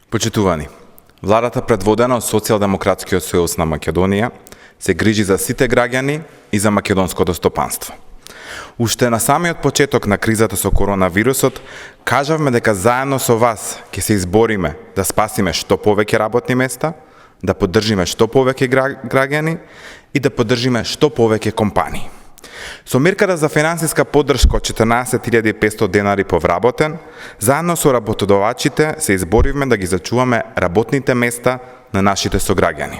Почитувани, владата предводена од Социјалдемократскиот сојуз на Македонија се грижи за сите граѓани и за македонското стопанство. Уште на самиот почеток на кризата со коронавирусот, кажавме дека заедно со вас ќе се избориме да спасиме што повеќе работни места, да поддржиме што повеќе граѓани и да поддржиме што повеќе компании. Со мерката за финансиска поддршка од 14.500 денари по вработен, заедно со работодавачите се изборивме да ги зачуваме работните места на нашите сограѓани.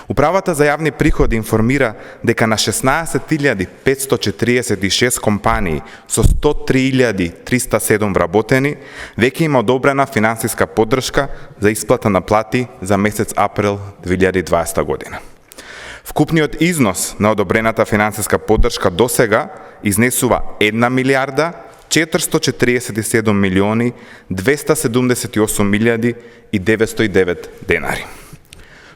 Управата за јавни приходи информира дека на 16.546 компании со 103.307 вработени веќе има одобрена финансиска поддршка за исплата на плати за месец април 2020 година. Вкупниот износ на одобрената финансиска поддршка досега изнесува 1 милијарда 447 милиони 278 милијади и 909 денари.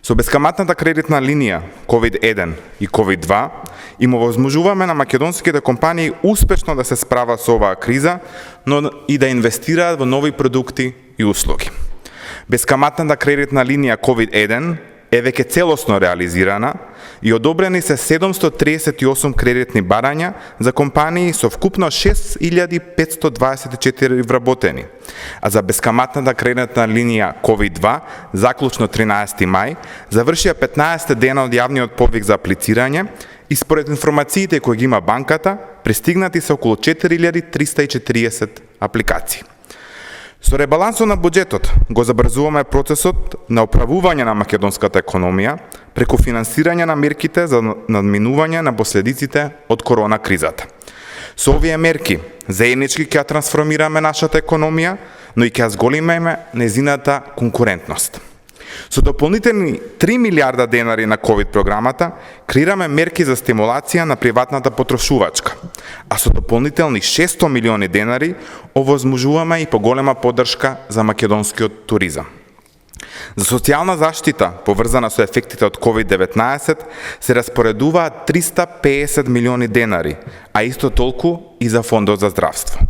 Со бескаматната кредитна линија COVID-1 и COVID-2 им овозможуваме на македонските компании успешно да се справат со оваа криза, но и да инвестираат во нови продукти и услуги. Бескаматната кредитна линија COVID-1 е веќе целосно реализирана и одобрени се 738 кредитни барања за компании со вкупно 6524 вработени, а за бескаматната кредитна линија COVID-2, заклучно 13 мај, завршија 15 дена од јавниот повик за аплицирање и според информациите кои ги има банката, пристигнати се околу 4340 апликации. Со ребалансот на буџетот го забрзуваме процесот на оправување на македонската економија преку финансирање на мерките за надминување на последиците од корона кризата. Со овие мерки заеднички ќе трансформираме нашата економија, но и ќе зголемиме незината конкурентност. Со дополнителни 3 милијарда денари на COVID програмата, креираме мерки за стимулација на приватната потрошувачка, а со дополнителни 600 милиони денари овозможуваме и поголема поддршка за македонскиот туризам. За социјална заштита, поврзана со ефектите од COVID-19, се распоредуваат 350 милиони денари, а исто толку и за Фондот за здравство.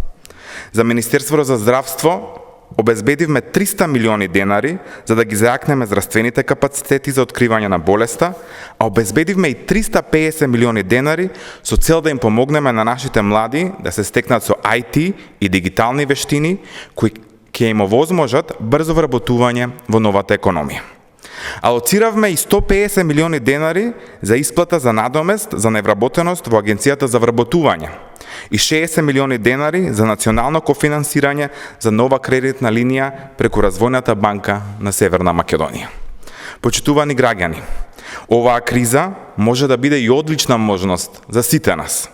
За Министерството за здравство обезбедивме 300 милиони денари за да ги зајакнеме здравствените капацитети за откривање на болеста, а обезбедивме и 350 милиони денари со цел да им помогнеме на нашите млади да се стекнат со IT и дигитални вештини кои ќе им овозможат брзо вработување во новата економија. Алоциравме и 150 милиони денари за исплата за надомест за невработеност во Агенцијата за вработување и 60 милиони денари за национално кофинансирање за нова кредитна линија преку Развојната банка на Северна Македонија. Почитувани граѓани, оваа криза може да биде и одлична можност за сите нас.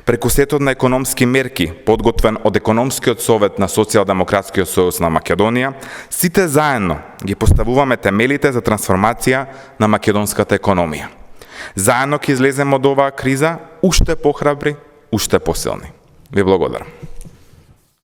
Преку сетот на економски мерки, подготвен од Економскиот совет на Социјалдемократскиот сојуз на Македонија, сите заедно ги поставуваме темелите за трансформација на македонската економија. Заедно ќе излеземе од оваа криза уште похрабри, уште посилни. Ви благодарам.